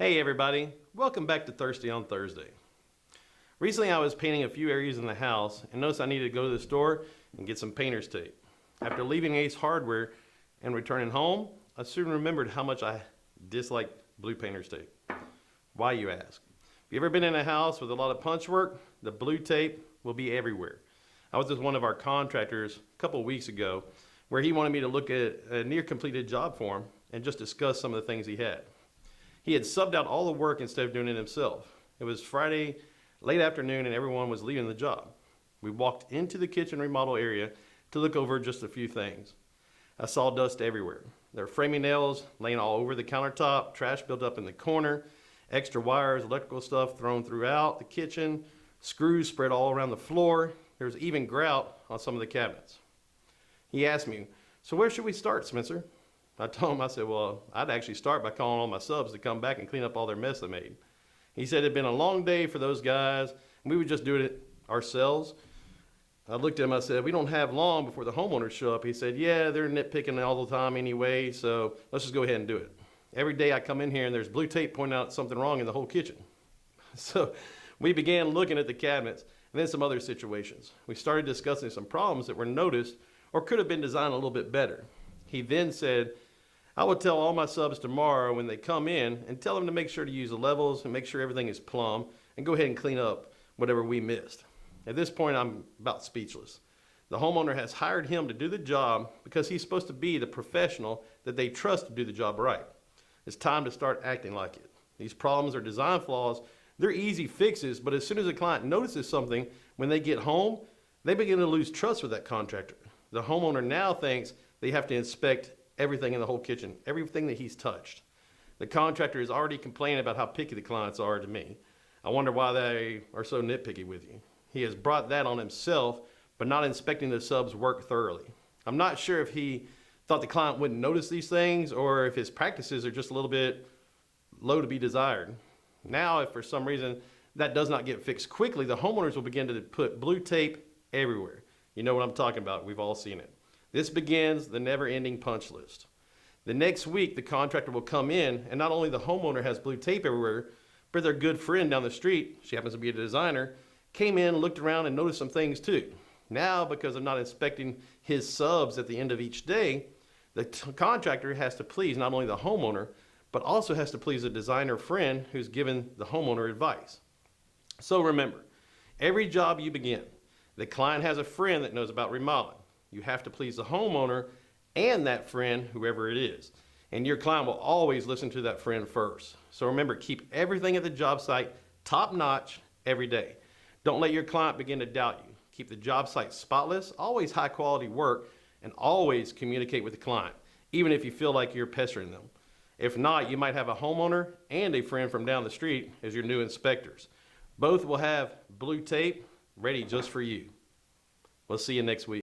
Hey everybody, welcome back to Thirsty on Thursday. Recently I was painting a few areas in the house and noticed I needed to go to the store and get some painter's tape. After leaving Ace Hardware and returning home, I soon remembered how much I disliked blue painter's tape. Why, you ask? Have you ever been in a house with a lot of punch work? The blue tape will be everywhere. I was with one of our contractors a couple weeks ago where he wanted me to look at a near completed job for him and just discuss some of the things he had. He had subbed out all the work instead of doing it himself. It was Friday, late afternoon, and everyone was leaving the job. We walked into the kitchen remodel area to look over just a few things. I saw dust everywhere. There were framing nails laying all over the countertop, trash built up in the corner, extra wires, electrical stuff thrown throughout the kitchen, screws spread all around the floor. There was even grout on some of the cabinets. He asked me, "So where should we start, Spencer?" I told him, I said, well, I'd actually start by calling all my subs to come back and clean up all their mess they made. He said it'd been a long day for those guys, and we would just do it ourselves. I looked at him, I said, we don't have long before the homeowners show up. He said, yeah, they're nitpicking all the time anyway, so let's just go ahead and do it. Every day I come in here and there's blue tape pointing out something wrong in the whole kitchen. So we began looking at the cabinets and then some other situations. We started discussing some problems that were noticed or could have been designed a little bit better. He then said, I will tell all my subs tomorrow when they come in and tell them to make sure to use the levels and make sure everything is plumb and go ahead and clean up whatever we missed. At this point, I'm about speechless. The homeowner has hired him to do the job because he's supposed to be the professional that they trust to do the job right. It's time to start acting like it. These problems are design flaws. They're easy fixes, but as soon as a client notices something when they get home, they begin to lose trust with that contractor. The homeowner now thinks they have to inspect everything in the whole kitchen, everything that he's touched. The contractor is already complaining about how picky the clients are to me. I wonder why they are so nitpicky with you. He has brought that on himself, but not inspecting the subs' work thoroughly. I'm not sure if he thought the client wouldn't notice these things or if his practices are just a little bit low to be desired. Now, if for some reason that does not get fixed quickly, the homeowners will begin to put blue tape everywhere. You know what I'm talking about. We've all seen it. This begins the never-ending punch list. The next week, the contractor will come in, and not only the homeowner has blue tape everywhere, but their good friend down the street, she happens to be a designer, came in, looked around, and noticed some things too. Now, because of not inspecting his subs at the end of each day, the contractor has to please not only the homeowner, but also has to please a designer friend who's given the homeowner advice. So remember, every job you begin, the client has a friend that knows about remodeling. You have to please the homeowner and that friend, whoever it is. And your client will always listen to that friend first. So remember, keep everything at the job site top notch every day. Don't let your client begin to doubt you. Keep the job site spotless, always high quality work, and always communicate with the client, even if you feel like you're pestering them. If not, you might have a homeowner and a friend from down the street as your new inspectors. Both will have blue tape ready just for you. We'll see you next week.